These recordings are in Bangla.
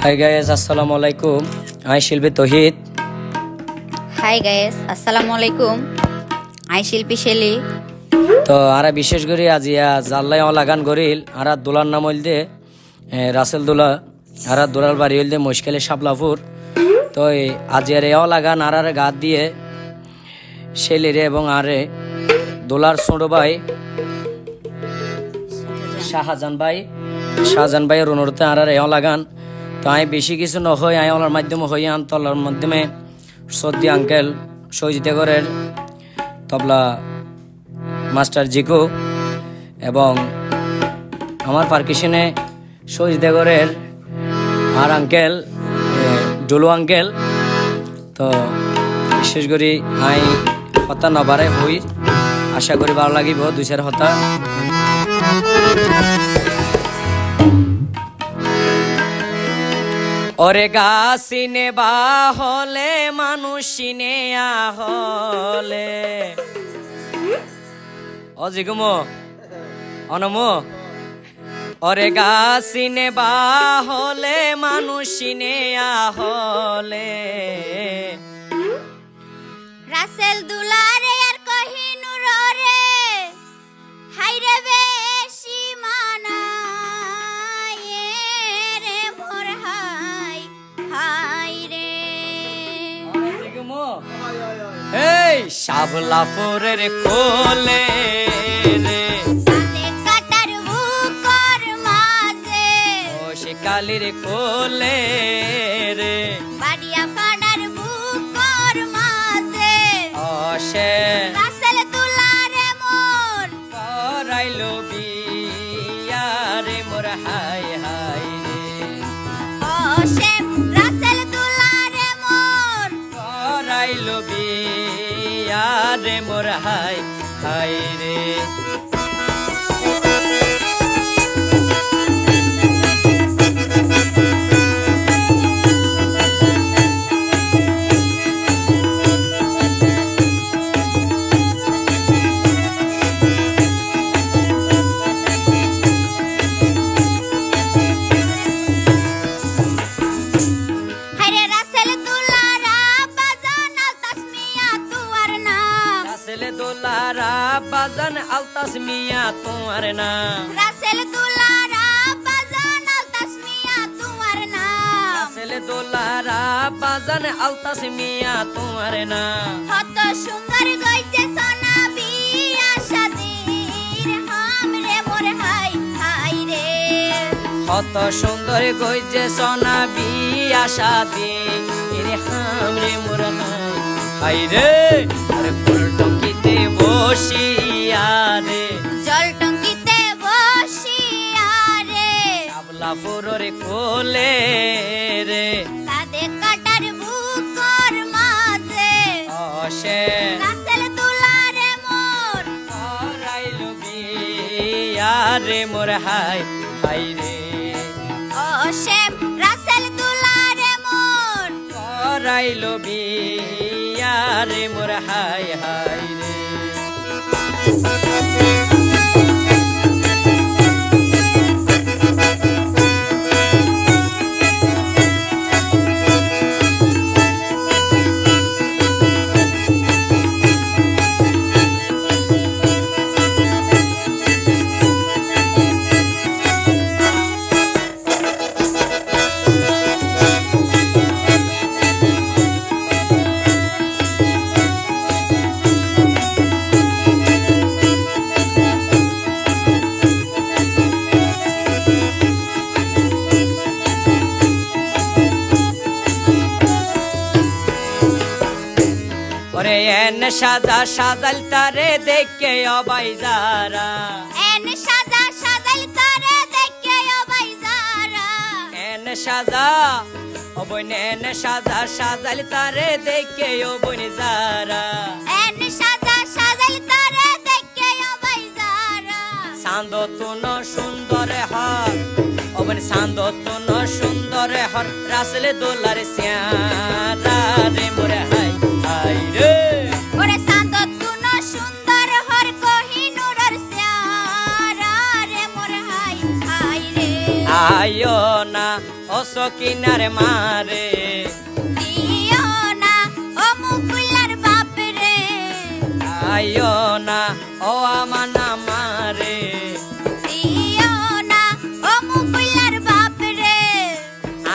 Hi guys, Assalamualaikum. I Shilpi Tohid. Hi guys, Assalamualaikum. I Shilpi Shelly. তো আরা বিশেষ করে আজিয়া জাল্লাই লাগান গরিল আরা দোলার নাম হইলদে রাসেল দোলা আরা দোলার বাড়ি হইলদে মুশকিলে শাপলাপুর। তো আজিয়ার এও লাগান আরার গাত দিয়ে শেলিরে এবং আরে দোলার ছোট ভাই শাহজাহান ভাইয়ের অনুরোধে আরার এও লাগান। তো আমি বেশি কিছু নহয় আমি ওনার মাধ্যমে হই আনতলার মাধ্যমে সর্দি আঙ্কেল সহিজিতেগরের তবলা মাস্টার জিকু এবং আমার পারকিশনে সহিজিতেগরের আর আঙ্কেল ডুলু আঙ্কেল। তো বিশেষ করে আমি হতা নবারে হই আশা করি ভালো লাগিব দুই চার হতা। ওরে গাছিনে বা হলে মানুষিনে হলে অজিগুমো অনমো ওরে গাছিনে বা হলে মানুষিনে হলে রাসেল দুলারে আর কহিনুর রে হাইরে বেশি মানায় রে মোর হাই হাই রে এই শাপলাপুরের কোলে রে সাথে কাটার বুকর মাঝে ও সে কালির কোলে রে বাড়িয়া ফাড়ার বুকর মাঝে অসে রাসেল দুলারে মোর করাইলো বিয়া রে মোর হাই হাই রে অসে রাসেল দুলারে মোর করাইলো বিয়া রে মোর হাই হাই রে। হাইরে রাসেল দুলারা বাজানা তাসমিয়া তুয়ার নাম রাসেল দোলারা বাজান আলতাস মিয়া তোমার নাম রাসেল দুলারা বাজানা তাসমিয়া তুয়ার নাম রাসেল দোলারা বাজান আলতাস মিয়া তোমার নাম কত সুন্দর গইছে সোনা বিয়া শাদির হামরে মোর হাই হাই রে কত সুন্দর গইছে সোনা বিয়া শাদি রে হামরে মোর হাই রে আরে ফুল টঙ্কিতে বসিয়া রে জল টঙ্কিতে বসিয়া রে শাপলাপুরের কোলে রে সাদে কাটার বুকর মাঝে অসে রাসেল দুলারে মোর করাইলো বিয়া রে মোর হাই হাই রে অসেম রাসেল দুলারে মোর করাইলো বিয়া রে মোর হাই হাই রে। ওরে এন সাজা সাজাল তারে দেখে অবাই যারা এন সাজা সাজাল তারে দেখে ও বাইজারা এন সাজা অবন এন সাজা সাজাল তারে দেখে অবন যারা এন সাজা সাজাল তারে দেখে ও বাইজারা চাঁদ তুন সুন্দর হর অবন চাঁদ তুন সুন্দর হর রাসেল দোলার শ্যারা রে মোরে হাই হাই রে ওরে সান্দ তুন সুন্দর হর কহিনুরর শ্যারা রে মোর হাই হাই রে আয়ো না ও সকিনার মারে দিও না ও মুকুলার বাপ রে আইও না ও আমানা মারে দিও না ও মুকুলার বাপ রে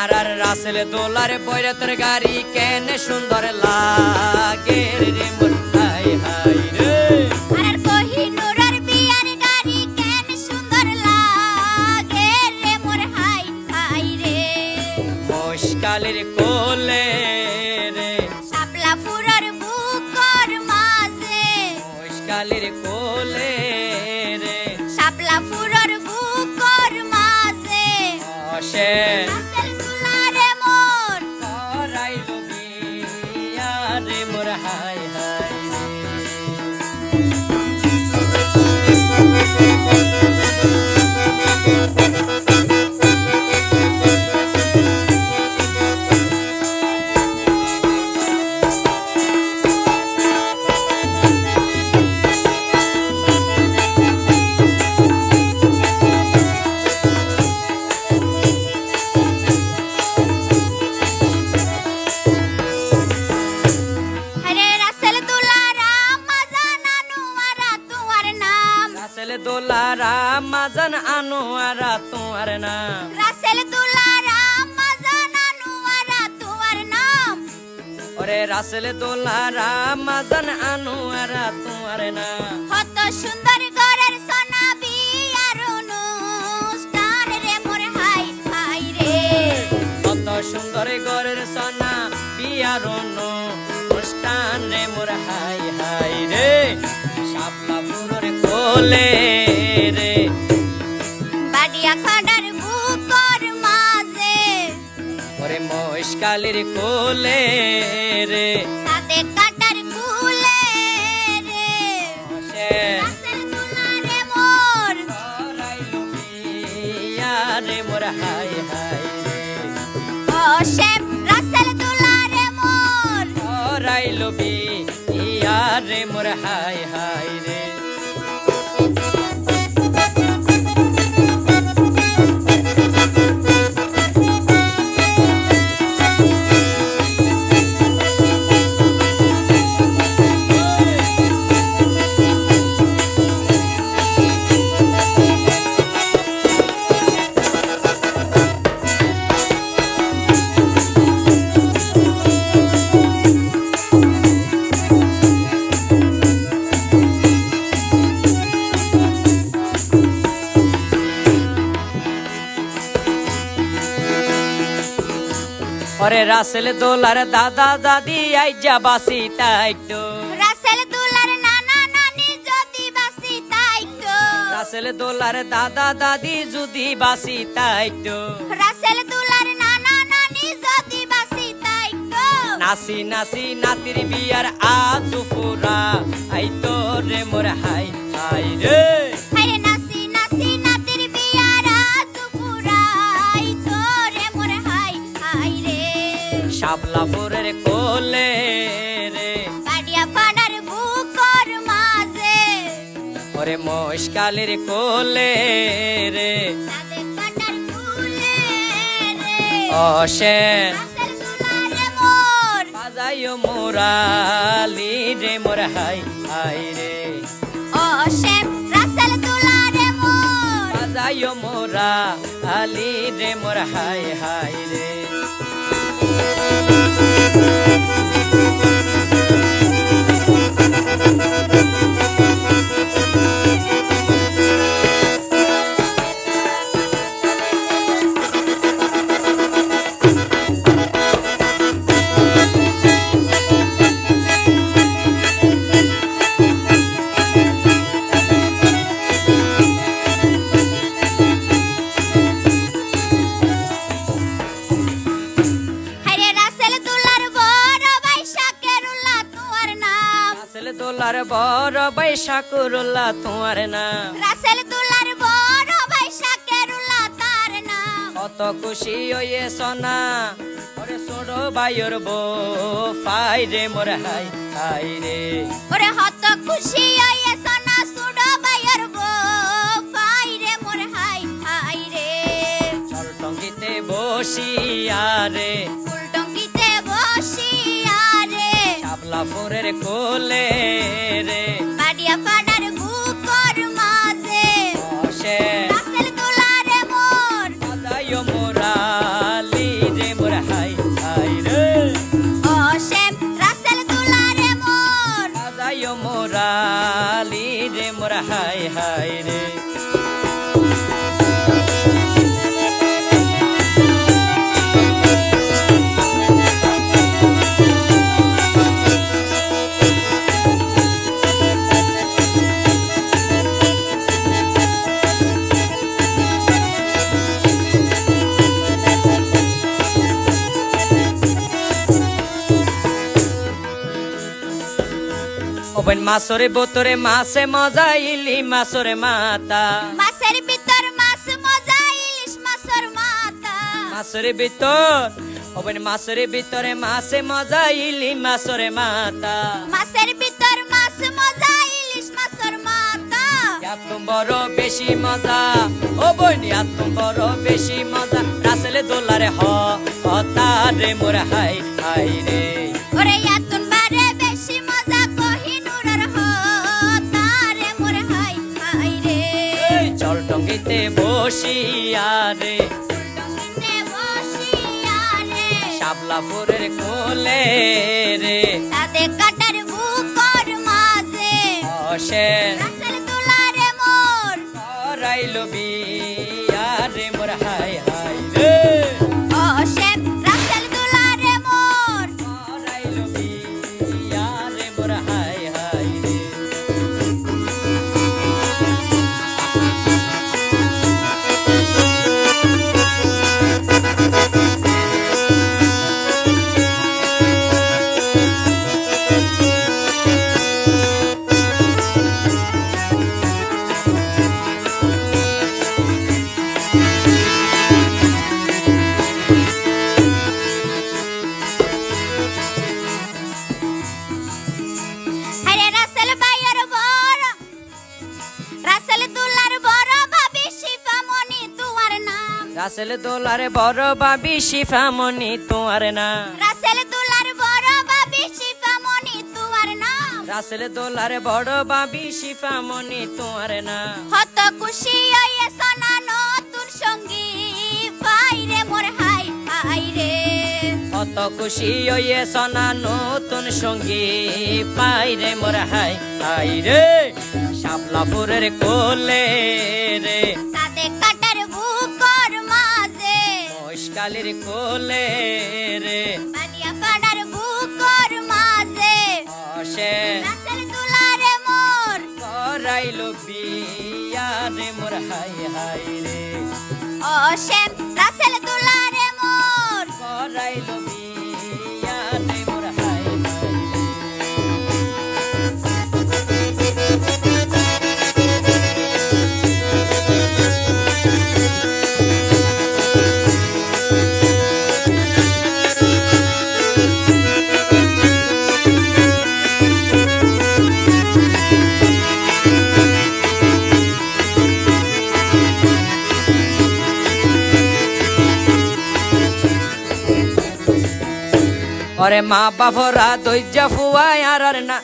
আর রাসেল দোলার বৈরতের গাড়ি কেনে সুন্দর লাগে রে মোর হাই হাই রে আর কোহিনুরের বিয়ার গাড়ি কেন সুন্দর লাগে রে মোর হাই হাই রে মুশকালের কোলে রে শাপলা ফুরার বুকর মাঝে মুশকালের কোলে রে শাপলা ফুরার বুকর মাঝে অসে রাসেল দুলারে মোর করাইলো বিয়া রে মোর হাই হাই রে হরে রাসেল দুলারা মাজানা নুয়ারা তোমার নাম রাসেল দোলারা মাজান আনোয়ারা তোমার নাম রাসেল দুলারা মাজানা নুয়ারা তোমার নাম ওরে রাসেল দোলারা মাজান আনোয়ারা তোমার নাম কত সুন্দর ঘরের সোনা বিয়ার অনুষ্ঠান রে মোর হাই হাই রে কত সুন্দর ঘরের সোনা বিয়ার অনুষ্ঠান রে মোর হাই হাই রে শাপলা ফুরোর কোলে রে বাড়িয়া খাডার বুকর মাঝে ওরে মহিষকালীর কোলে রে তাতে কাটার কুলে রে অসে রাসেল দুলারে মোর করাইলো বিয়া রে মোর হাই হাই রে ও শেপ রাসেল দুলারে মোর করাইলো বিয়া রে মোর হাই হাই রে ওরে রাসেল দোলার দাদা দাদি আইজা বাসি তাইতো রাসেল দুলার নানা নানি যদি বাসি তাইতো রাসেল দোলার দাদা দাদি যদি বাসি তাইতো রাসেল দুলার নানা নানি যদি বাসি তাইতো নাসি নাসি নাতির বিয়ার আজ পুরা আইতো রে মোর হাই হাই রে হায়রে নাসি নাসি নাতির বিয়ারা দুপুরাই তোরে মোর হাই হাই রে শাপলা ফুরের কোলে রে বাড়িয়া পাড়ার বুকর মাঝে ওরে মহিষকালীর কোলে রে তাদের কাটার কুলে রে অসে রাসেল দুলারে মোর বাজাইও মোরালি রে মোর হাই হাই রে ও শেপ রাসেল দুলারে মোর বাজাইও মোরা আলি রে মোর হাই হাই রে হায়রে রাসেল দুলার বড় ভাই শাকেরুল্লাহ তোমার নাম রাসেল দোলার বড় বৈশাখুরুল্লাহ তোমার নাম রাসেল দুলার বড় ভাই শাকেরুল্লাহ তার নাম কত খুশি হয়ে সোনা ওরে ছোড়ো ভাইয়ের বো ফাই রে মোর হাই হাই রে ওরে হত খুশি হয়ে সোনা সুড়ো ভাইয়ের বউ পাই রে মোর হাই হাই রে চল টঙ্গিতে বসিয়া রে ফুল টঙ্গিতে বসিয়া রে শাপলা ফুলের কোলে রে বাড়িয়া পাড়ার বুকর মাঝে বসে রাসেল দুলারে মোর সাজাইও মোরালি রে মোর হাই হাই রে ও শ্যাম রাসেল দুলারে মোর সাজাইও মোরালি রে মোর হাই হাই রে ওবেন মাছরে বোতরে মাছে মজা ইলি মাছরে মাতা মাছের ভিতর মাছ মজা ইলিশ মাছের মাথা মাছরে ভিতর ওবেন মাছরে ভিতরে মাছে মজা ইলি মাছরে মাতা মাছের ভিতর মাছ মজা ইলিশ মাছের মাথা এত বড় বেশি মজা ও বোন এত বড় বেশি মজা রাসেলে দোলারে হতারে মোর হাই হাই রে ওরে ইয়াতুন বারে বেশি মজা কোহিনুরের হতারে মোর হাই হাই রে চল টঙ্গিতে বসিয়া রে টঙ্গিতে বসিয়া রে শাপলা ফুলের কোলে রে সাদে কাটার বুকর মাঝে বসে রাসেল দুলারে মোর রাইলো বিয়া রে মোর হাই হাই রে ও শ্যাম রাসেল দুলারে মোর রাইলো বিয়া রে মোর হাই হাই রে আরে রাসেল ভাইয়ের বড় রাসেল দুলার বড় ভাবি শিফামণি তোমার নাম রাসেল দোলারে বড় বাবি শিফামণি তোমার না রাসেল দুলার বড় ভাবি শিফামণি তোমার নাম রাসেল দোলারে বড় বাবি শিফামণি তোমার না হত খুশি হয়ে সোনা নতুন সঙ্গী পাইরে মোর হাই হাই রে কত খুশি হয়ে সোনা নতুন সঙ্গী পাই রে মোর হাই হাই রে শাপলা ফুলের কোলে রে সাদে কাটার বুকর মাঝে মশকালির কোলে রে বানিয়া পাড়ার বুকর মাঝে বসে রাসেল দুলারে মোর করাইলো বিয়া রে মোর হাই হাই রে ও শ্যাম রাসেল দুলারে মোর করাইলো বিয়া রে মোর হাই হাই রে ওরে মা বাপরা দৈজা ফুয়ায় আর না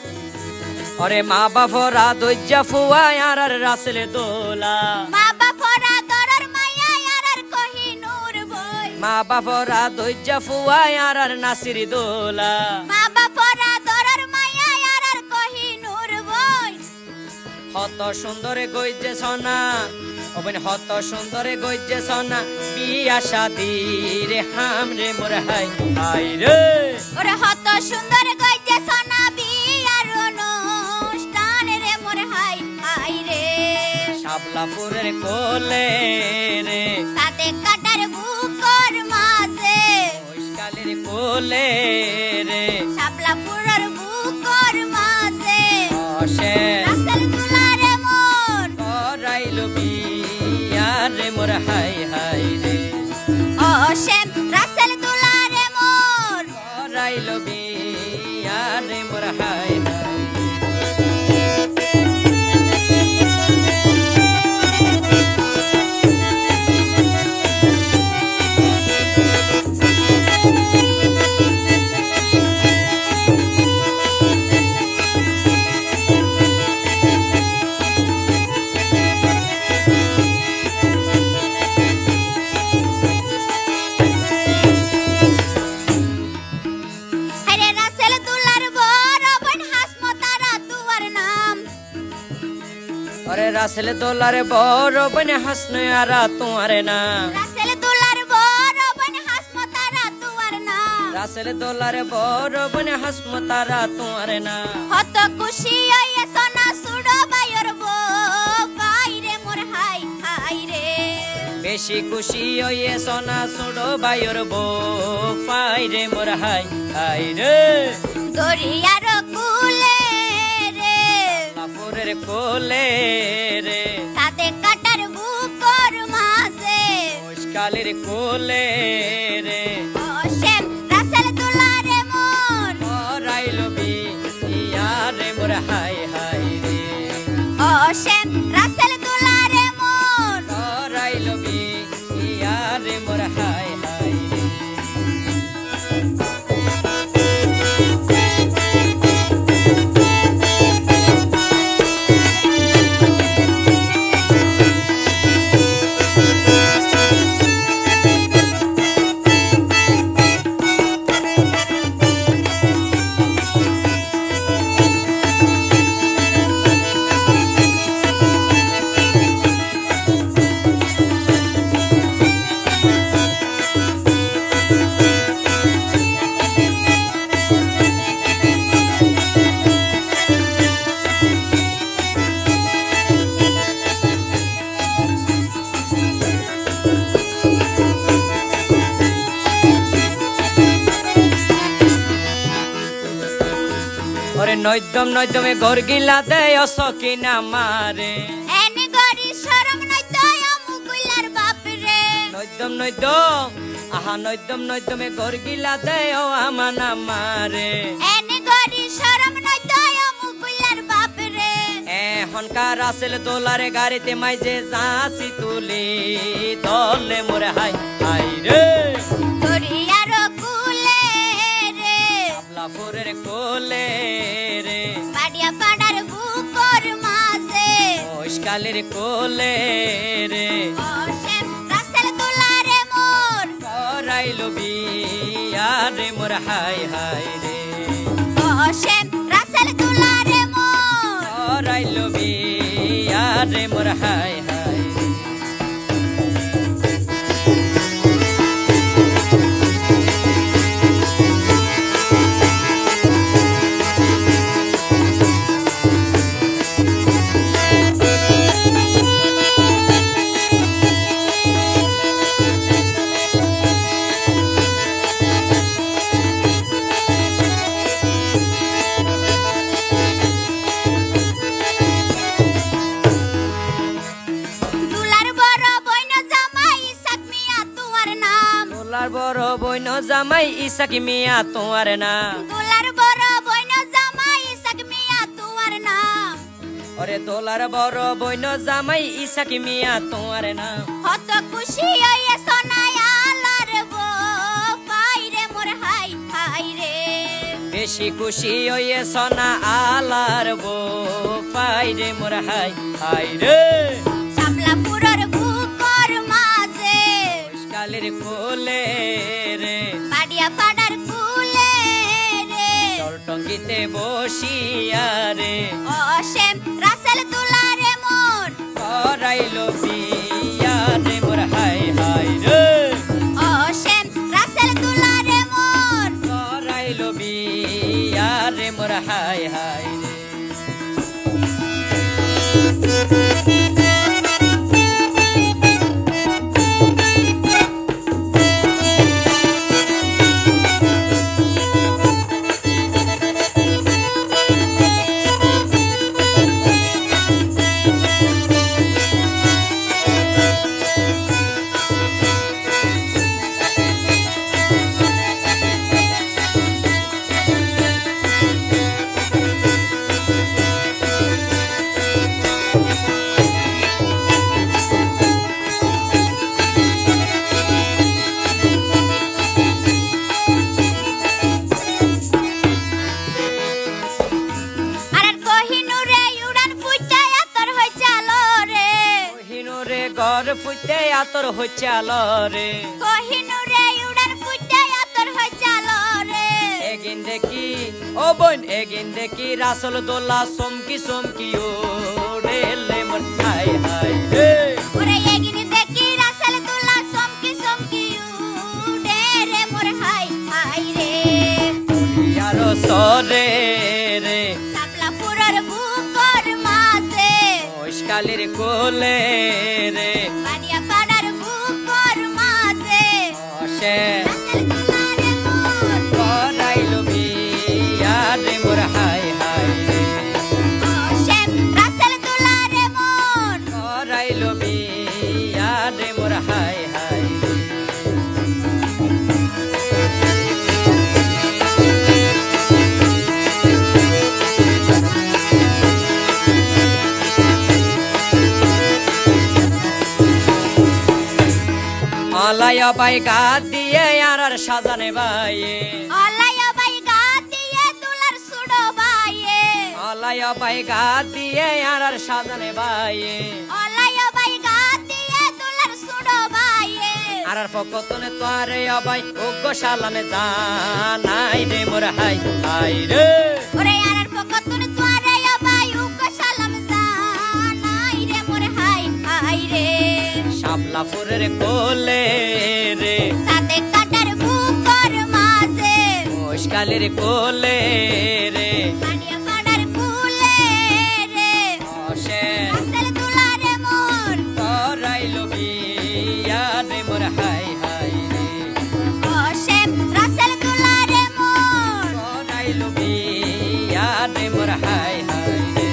ওরে মা বাপরা দৈজা ফুয়ায় আর রাসেল দোলা মা বাপরা দরর মাইয়া আর কোহিনুর বই মা বাপরা দৈজা ফুয়ায় আর নাসির দোলা মা বাপরা দরর মাইয়া আর কোহিনুর বই হত সুন্দরে গইজে সোনা ওবেন হত সুন্দরে গইজে সোনা বিয়া শাদি রে হাম রে মোর হাই হাই রে ওরে হত সুন্দর গইজে সোনা বিয়ার অনুষ্ঠান রে মোর হাই হাই রে শাপলা ফুলের কোলে রে সাদে কাটার বুকর মাঝে মশকালির কোলে রে শাপলা ফুলের বুকর মাঝে বসে রাসেল দুলারে মোর করাইলো বিয়া রে মোর হাই হাই রে ও শ্যাম রাসেল দুলারে মোর করাইলো বিয়া রে মোর হাই হাই রাসেল দোলার বড় বনে হাসনে আরা তোমারে না রাসেল দোলার বড় বন হাসমতারা তুয়ার না রাসেল দোলার বড় বনে হাসমতারা তোমারে না হত খুশি হইয়ে সোনা সুড়ো বাইর বো বাইরে মোর হাই হাই রে বেশি খুশি হইয়ে সোনা সুড়ো বাইর বো পাইরে মোর হাই হাই রে দরিয়ার কুলে রে লাফুরের কোলে রে সাদে কাটার বুকর মাঝে মুশকালের কোলে রে অসেম রাসেল দোলারে মোর রাইলো বি ইয়ারে মোর হাই হাই রে অসেম রাসেল দোলারে মোর রাইলো বি ইয়ারে মোর হাই হাই রে ওরে নৈদমে ঘর গিলা দেয় সকিনা মারে এনে গরি শরম নাই তো মুগুলার বাপ রে নৈদম আহা নৈদমে ঘর গিলা দেয় আমানা মারে এনে গরি শরম নাই তো মুগুলার বাপ রে হনকার আসেল দোলারে গাড়িতে মাইজে যাসি তুলি দলে মোরে হাই হাই রে দরিয়ার কুলে রে লাফুরের কোলে রে বাড়িয়া পাড়ার বুকর মাঝে মুশকালের কোলে রে অসেম রাসেল দোলারে মোর রাইলো বিয়ারে মোর হাই হাই রে অসেম রাসেল দোলারে মোর রাইলো বিয়ারে মোর হাই হাই রে দুলার বড় বইন জামাই ইসাক মিয়া তুয়ার নাম দোলার বড় বইন জামাই ইসাকি মিয়া তোমার নাম দুলার বড় বইন জামাই ইসাক মিয়া তুয়ার নাম ওরে দোলার বড় বইন জামাই ইসাকি মিয়া তোমার নাম হত খুশি হইয়ে সোনায় আলার বো পাইরে মোর হাই হাই রে বেশি খুশি হইয়ে সোনা আলার বো পাইরে মোর হাই হাই রে শাপলা পুরর বুকর মাঝে মুশকালের কোলে রে বাড়িয়া পাড়ার কুলে রে টঙ্গিতে বসিয়া রে অসেম রাসেল দোলারে মোর রাইলো বিয়ারে মোর হাই হাই রে অসেম রাসেল দোলারে মোর রাইলো বিয়ারে মোর হাই হাই রে ঘর ফুইতে আতর হচ্ছে আলো রে কোহিনুরে উড়ান ফুটে আতর হই চালো রে এগিন দেখি ও বোন এগিন দেখি রাসল দোলা সমকি সমকি ও রে লে মন হাই হাই রে ওরে এগিনি দেখি রাসেল দুলা সমকি সমকি উড়ে রে মোর হাই হাই রে আর সরে রে শাপলা ফুরর বুকর মাঝে মশকালির কোলে রে বাড়িয়া পাড়ার বুকর মাঝে অসে রাসেল দুলা রে মোর করাইলো বিয়া রে মোর হাই হাই রে শেম রাসেল দুলা রে মোর করাইলো বিয়া রে মোর হাই হাই রে আলায়া বাই গা দিয়ে আর সাজানে বাইয়ে আলায়া বাই গা দিয়ে দুলার সুড়ো বাইয়ে আলায়া বাই গা দিয়ে আর সাজানে বাইয়ে আলায়া বাই গা দিয়ে দুলার সুড়ো বাইয়ে আর ফকতনে তোরে অবাই ওগো সালামে জানাই রে মোর হাই হাই রে ওরে আরার পকতুন তোরে বাই উকো সালাম জানাই রে মোর হাই হাই রে শাপলা ফুরের কোলে রে সাথে কাটার বুকর মাঝে মশকালির কোলে রে পাড়িয়া পাড়ার কুলে রে অসে রাসেল দুলা রে মোর করাইলো বিয়া রে মোর হাই হাই রে ও শেম রাসেল দুলা রে মোর করাইলো বিয়া রে মোর হাই হাই রে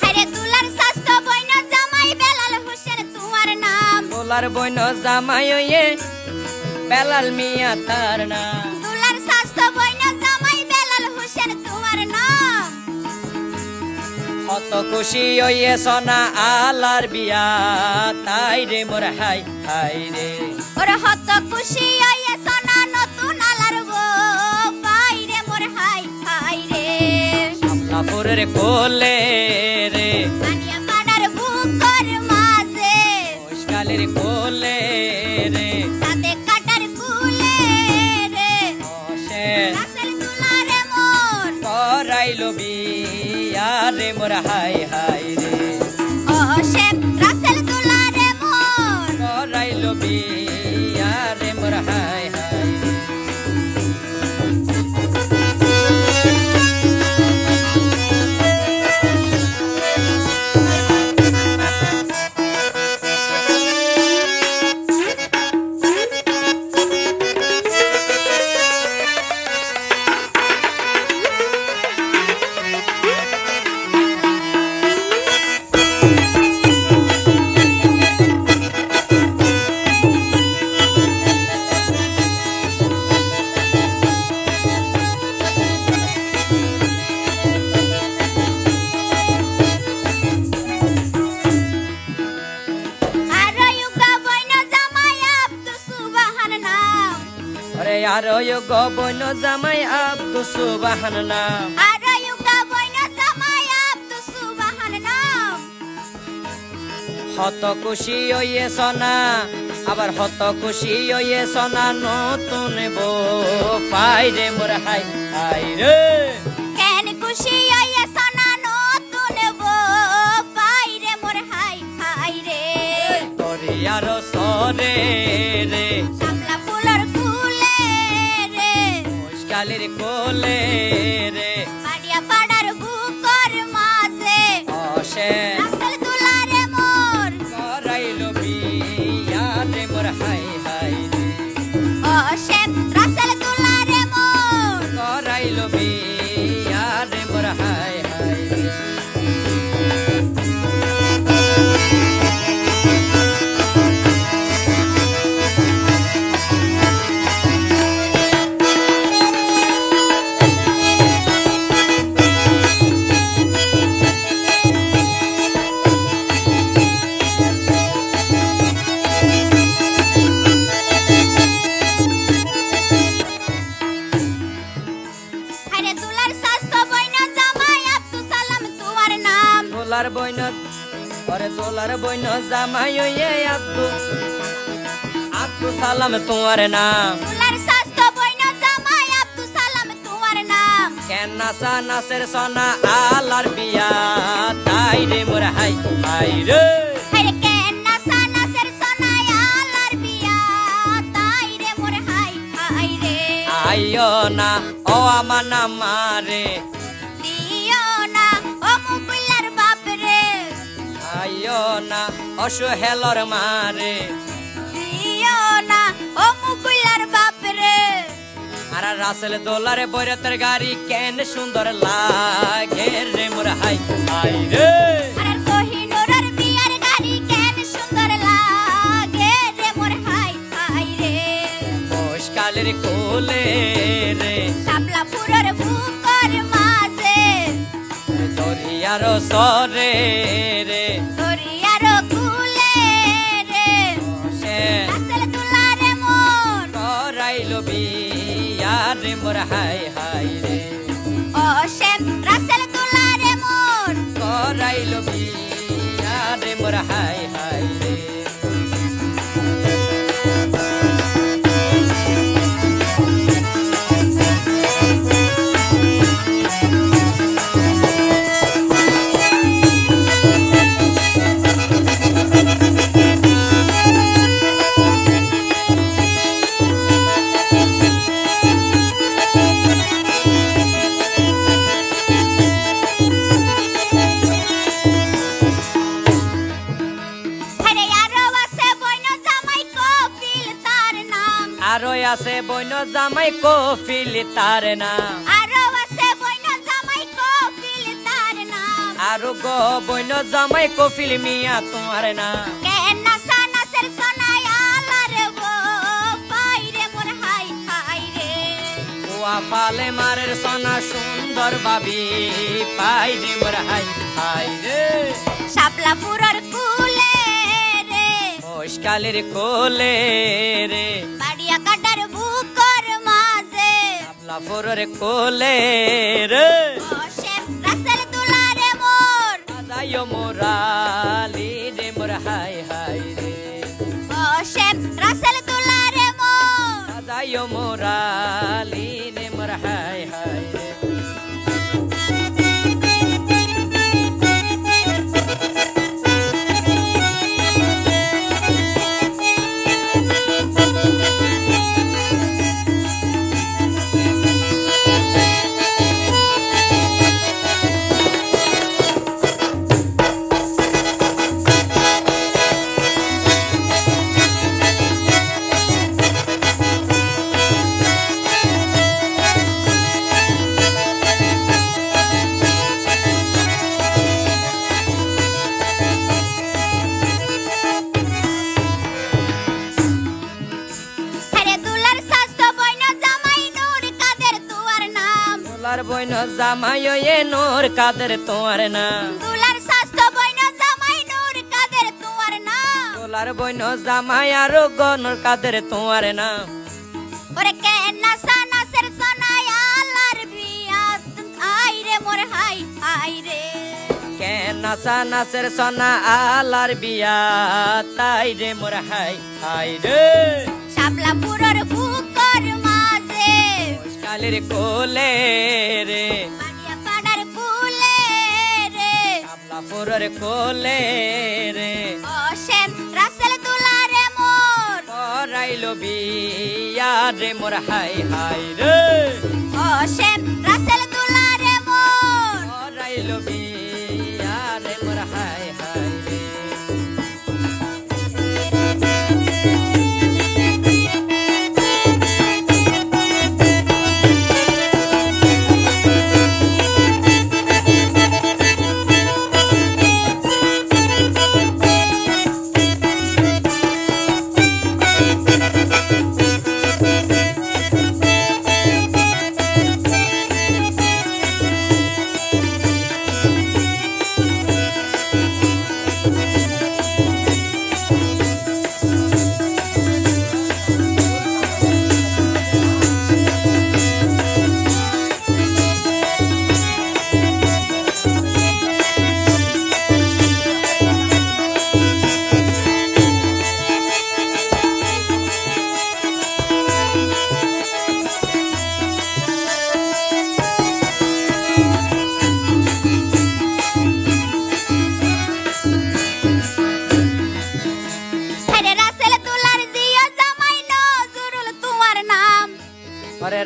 আরে দুলার শাস্ত্র বইনা জামাই বেলাল হোসেন তোমার নাম তোলার বইন জামাই ওয়ে বেলাল মিয়া তার না দুলার শাস্ত্র বইনা জামাই বেলাল হোসেন তোমার নাম কত খুশি ওয়ে সোনা আলার বিয়া তাই রে মোর হাই হাই রে ওরে হত খুশি আইয়ে সোনা নতুন আলার বউ পাই রে মোর হাই হাই রে শাপলা ফুরের কোলে রে পানিয়া পাড়ার বুকর মাঝে মশকালির কোলে রে সাথে কাটার কুলে রে অসে রাসেল দুলা রে মোর করাইলো বিয়া রে মোর হাই হাই রে ও শেম রাসেল দুলা রে মোর করাইলো বিয়া রে মোর হাই হাই রে আর ইউগা বইনা জামাই আব্দু সুবহান নাম আরে আর গো বইন জামাই আব্দু সুবহান নাম আর ইউগা বইনা জামাই আব্দু সুবহান নাম হত খুশি ওয়ে সোনা আবার হত খুশি ওয়ে সোনা নতুন বউ পাই রে মোর হাই হাই রে কেন খুশি আইয়ে সোনা নতুন বউ পাই রে মোর হাই হাই রে তোরে আর সরে রে শাপলা ফুলর কুলে রে মশকালির কোলে রে পাড়িয়া পাড়ার বুকর মাঝে অসে রাসেল দুলা রে মোর করাইলো বিয়া রে মোর হাই হাই রে ও শেম রাসেল দুলা রে মোর করাইলো বিয়া রে মোর হাই হাই রে দোলার বইন ওরে দোলার বইন জামাই ওয়ে আব্দু আব্দু সালাম তোমার নাম দুলার স্বাস্থ্য বইন জামাই আব্দুল সালাম তোমার নাম কেন নাসা নাসের সোনা আলার বিয়া তাই রে মোর হাই হাই রে হাইরে কেন নাসা নাসের সোনায় আলার বিয়া তাই রে মোর হাই হাই রে আইও না ও আমার নাম মারে দিও না ও মুকুলার বাপ রে আইও না অসহেলর মারে দিও না ও মুকুলার বাপ রে আর রাসেল দোলারে বৈরতের গাড়ি কেন সুন্দর লাগে রে মোর হাই হাই রে আর কোহিনুরের বিয়ার গাড়ি কেন সুন্দর লাগে রে মোর হাই হাই রে মুশকালের কোলে রে শাপলা ফুরর বুকর মাঝে দরিয়ার সরে রে দরিয়ার কুলে রে সে রাসেল দুলারে মোর করাইল বিয়া রে মোর হাই হাই রে ও শেম রাসেল দুলারে মোর করাইল বিয়া রে মোর হাই হাই রে হরে আরো আছে বইন জামাই কপিল তার নাম আরো আছে বইন জামাই কফিল তার নাম আরো আছে বইন জামাই কপিল তার নাম আরো গো বইন জামাই কফিল মিয়া তোমার নাম কেন নাসা নাসের সোনায় আলার গো পাই রে মোর হাই হাই রে কুয়া পালে মারের সোনা সুন্দর বাবি পাই রে মোর হাই হাই রে শাপলা ফুরর কুলে রে মুশকালের কোলে রে বাড়িয়া কাটার বুকর মাঝে আপলা ফোরের কোলে রে ও শেম রাসেল দুলারে মোর যাইও মোরালি রে মোর হাই হাই রে ও শেম রাসেল দুলারে মোর যাইও মোরালি রে মোর হাই হাই রে হরে দুলার স্বাস্থ্য বইন জামাই নূর কাদের তুয়ার নাম দোলার বইন জামাই এ নূর কাদের তোমার নাম দুলার স্বাস্থ্য বইন জামাই নূর কাদের তুয়ার নাম দোলার বইন জামাই আরো গনর কাদের তোমার নাম ওরে কেন নাসা নাসের সোনায় আলার বিয়া আই রে মোর হাই হাই রে কেন নাসা নাসের সোনা আলার বিয়া তাই রে মোর হাই হাই রে শাপলা ফুরর বুকর মাঝে মুশকালের কোলে রে বাড়িয়া কাটার কুলে রে আপলা ফোরের কোলে রে ও শেম রাসেল দুলারে মোর করাইল বিয়া রে মোর হাই হাই রে ও শেম রাসেল দুলারে মোর করাইল বিয়া রে মোর হাই হাই রে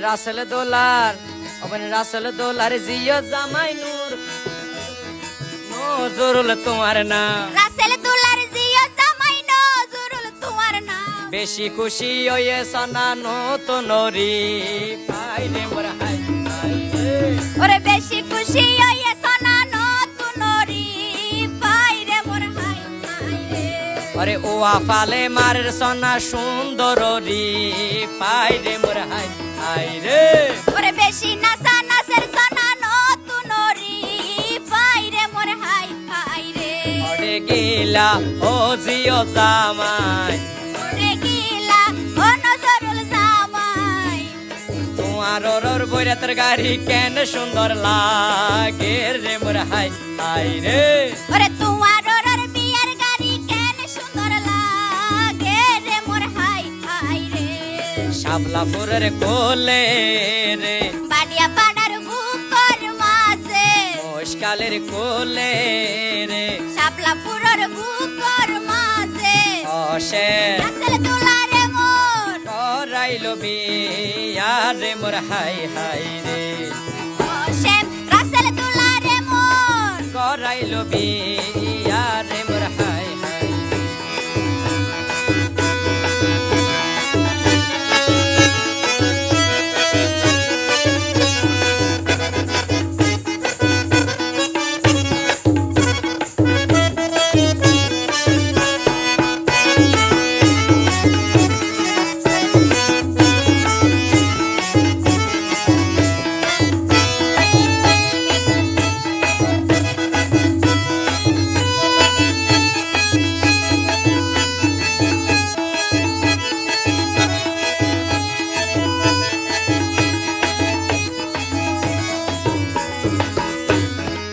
রাসেল দোলার ওখানে রাসেল দোলার জিও জামাই নূর নজরুল তোমার নাম রাসেল দোলার জিও জামাই নজরুল তোমার নাম বেশি খুশি হয়ে সনা নতুন রি পাইলে মোর হাই হাই রে ওরে বেশি খুশি হয়ে সোনা নতুন রি পাইরে মোর হাই হাই রে ওরে ও আফালে মারের সনা সুন্দর রি পাইলে মোর হাই হাই রে ওরে বেশি নাসা নাসের সোনা নতুন রি পাইরে মোর হাই হাই রে ওরে গিলা ও জিও জামাই ওরে গিলা ও নজরুল জামাই তোমার ওর বৈরাতের গাড়ি কেন সুন্দর লাগে রে মোর হাই হাই রে ওরে তোমার ওর বিয়ার গাড়ি কেন সুন্দর লাগে রে মোর হাই হাই রে শাপলাপুরের কোলে রে বাড়িয়া পাড়ার বুকর মাঝে মোশকালের কোলে রে শাপলাপুরের বুকর মাঝে অসে রাসেল দোলারে মোর করাইলো বিয়া রে মোর হাই হাই রে হোসেন রাসেল দোলারে মোর করাইলো বিয়া রে মোর হাই হাই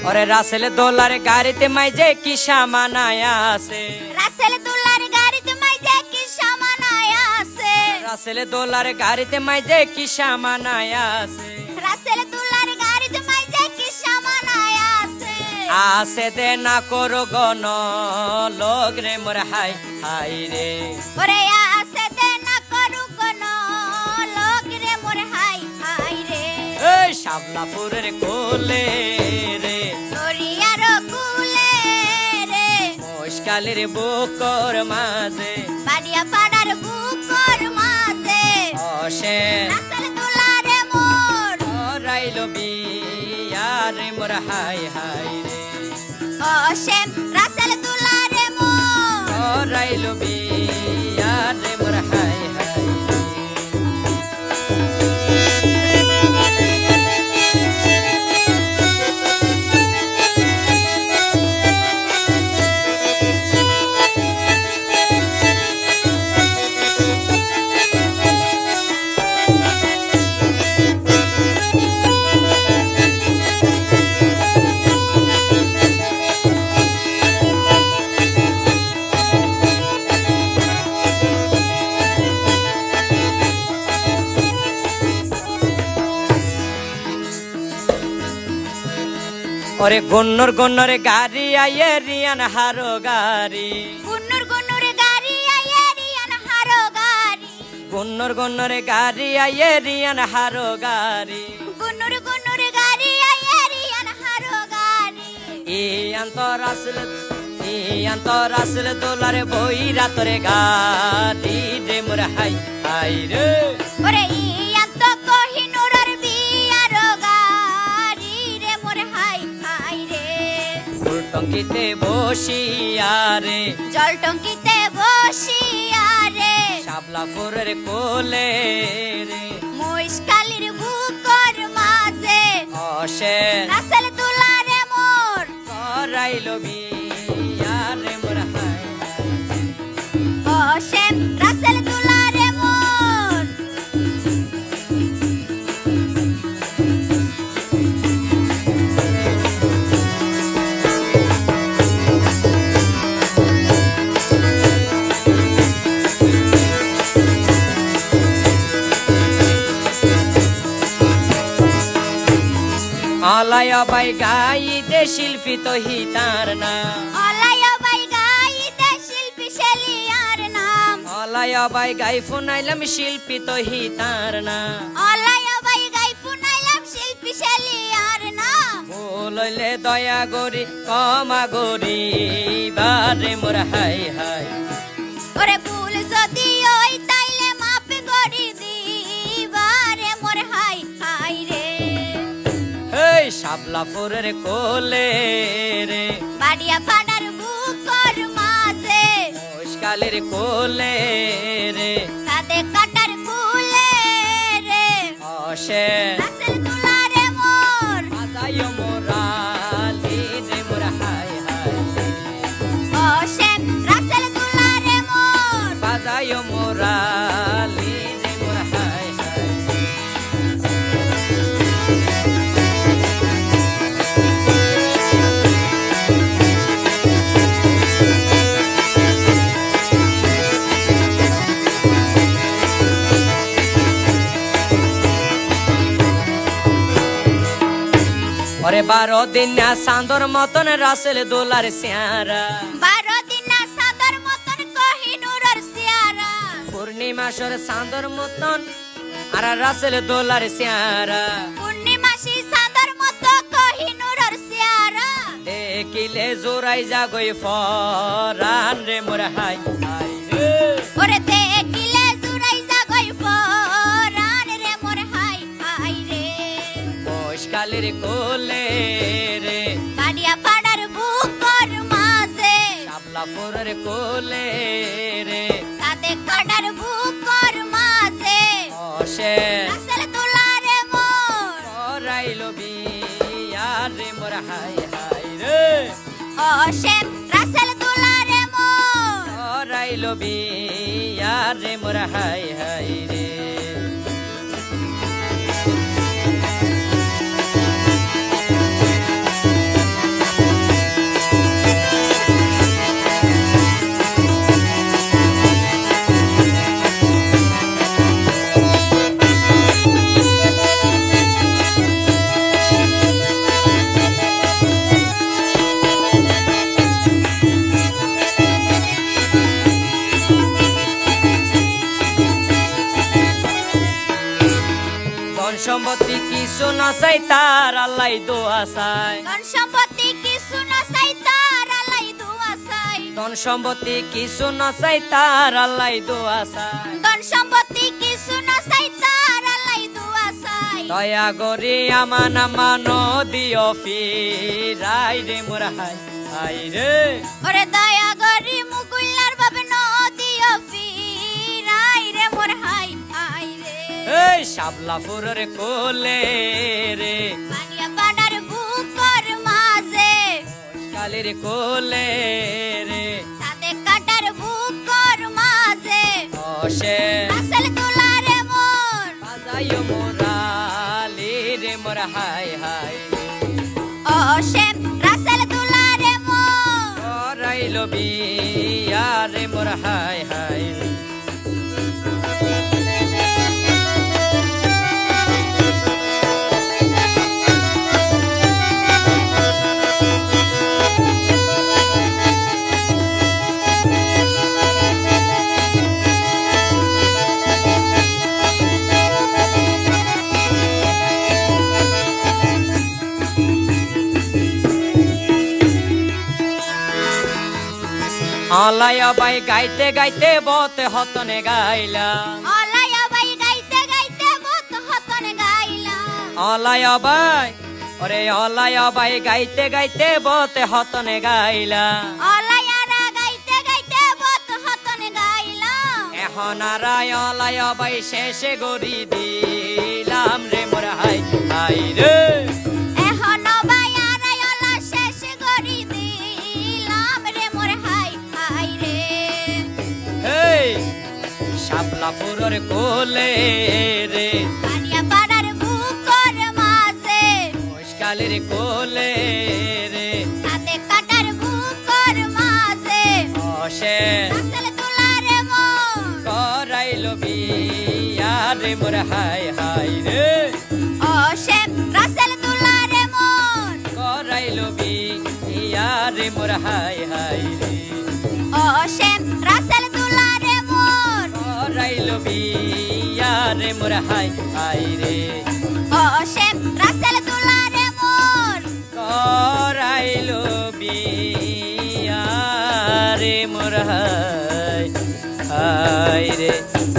ওরে রাসেল দোলার গাড়িতে মাইজে কি সামানায় আছে রাসেল দোলার গাড়িতে মাইজে কি সামানায় আছে রাসেল দোলার গাড়িতে মাইজে কি সামানায় আছে রাসেল দোলার গাড়িতে মাইজে কি সামানায় আছে আসে দে না করো গণ লোক রে মোর হাই হাই রে ওরে আছে দে না করু কোন লোক রে মোর হাই হাই রে এই শাপলাপুরের কোলে রে দরিয়ার কুলে রে মোশকালের বুকর মাঝে বাড়িয়া পাড়ার বুকর মাঝে অসে রাসেল দোলারে মোর করাইলো বিয়া রে মোর হাই হাই রে হোসেন রাসেল দোলারে মোর করাইলো বিয়া রে মোর হাই হাই ওরে গন্নর গাড়ি আইয়ে রিয়ান হারো গাড়ি গুন্নুর গুন্নুর গাড়ি আয়ে রিয়ান হারো গাড়ি গন্নর গাড়ি আইয়ে রিয়ান হারো গাড়ি গুন্নুর গুন্নুর গাড়ি আয়ে রিয়ান হারো গাড়ি ই আন্তরাসল দোলার বই রাতরে গাড়ি রে মোর হাই হাই রে ওরে ইয়া তো কোহিনুরের বিয়ার গাড়ি রে মোর হাই হাই রে টঙ্কিতে বসিয়া রে জল টঙ্কিতে বসিয়া রে শাপলাপুরের কোলে রে মুশকালির বুকর মাঝে অসে রাসেল দোলারে মোর করাইলো বিয়া রে মোর হাই হাই হোসেন রাসেল দোলারে মোর আলায় বাই গাই দে শিল্পী তো হিতার না অলায় বাই গাইতে শিল্পী শেলিয়ার নাম আলায় বাই গাই ফোনাইলাম শিল্পী তো হিতার না অলায় ফুল হইলে দয়া গরি ক্ষমা গরি বারে মোর হাই হাই ওরে ভুল যদি ওই তাইলে মাপ করি দিবারে মোর হাই হাই রে এই শাপলাপুরের কোলে রে বাড়িয়া পাড়ার বুকর মাঝে মশকালের কোলে রে সাদে কাটার কুলে রে অসে রাসেল দুলারে মোর বাজাইও মোরালি রে মোর হাই হাই ও শেখ রাসেল দুলারে মোর বাজাইও মোরালি রে মোর হাই হাই ওরে 12 দিন না চাঁদর মতন রাসেল দোলার সিয়ারা 12 দিন না সাদর মতন কোহিনুরের সিয়ারা পূর্ণিমাসর চাঁদর মতন আর রাসেল দোলার সিয়ারা পূর্ণিমাসি সাদর মতো কোহিনুরের সিয়ারা দেখিলে জোরাই জাগই ফরান রে মোর হাই হাই রে ওরে দেখিলে জুরাই জাগই ফরান রে মোর হাই হাই রে মশকালের কোলে রে বাড়িয়া পাড়ার বুকর মাঝে শাপলাপুরের কোলে রে সাদে কাটার বুকর মাঝে অসে রাসেল দুলারে মোর করাইলো বিয়া রে মোর হাই হাই রে ও শেখ রাসেল দুলারে মোর করাইলো বিয়া রে মোর হাই হাই রে ধন সম্পত্তি কিছু না চাই তার আল্লাহ দোয়া চাই ধন সম্পত্তি কিছু না চাই তার আল্লাহ দোয়া চাই ধন সম্পত্তি কিছু না চাই তার আল্লাহ দোয়া চাই ধন সম্পত্তি কিছু না চাই তার আল্লাহ দোয়া চাই দয়া করি আমান আমান দিও ফিরাই রে মোর হাই হাই রে ওরে দয়া করি মুকুল্লার বাবে নদিও ফিরাই রে মোর হাই হাই রে এই শাপলাপুরের কোলে রে বাড়িয়া পাড়ার বুকর মাঝে কালের কোলে রে সাদে কাটার বুকর মাঝে অসে রাসেল দুলারে মোর বাজাইও মোরালি রে মোর হাই হাই ও শেখ রাসেল দুলারে মোর করাইলো বিয়া রে মোর হাই হাই আলায়া বাই গাইতে গাইতে বতে হতনে গাইলা অলায়া বাই গাইতে গাইতে বহুত হতন গাইলা অলায়া বাই ওরে অলায়া বাই গাইতে গাইতে বতে হতনে গাইলা অলায়ারা গাইতে গাইতে বহুত হতন গাইলা এখন আরায় অলায়া বাই শেষে গড়ি দিলাম রে মোর হাই হাই রে এখন বায়ারা অলা শেষ করি দিলাম রে মোর হাই হাই রে হেই শাপলাপুরের কোলে রে বাড়িয়া পাড়ার বুকর মাঝে মশকালের কোলে রে সাদে কাটার বুকর মাঝে অসে রাসেল দুলারে মোর করাইলো বিয়া রে মোর হাই হাই রে ও শেখ রাসেল দুলারে মোর করাইলো বিয়া রে মোর হাই হাই রে ও শেখ রাসেল দুলারে মোর করাইলো বিয়া রে মোর হাই হাই রে ও শেখ রাসেল দুলারে মোর বাইরে।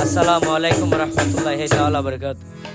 আসসালামু আলাইকুম রহমতুল্লাহি তাআলা বারাকাতুহু।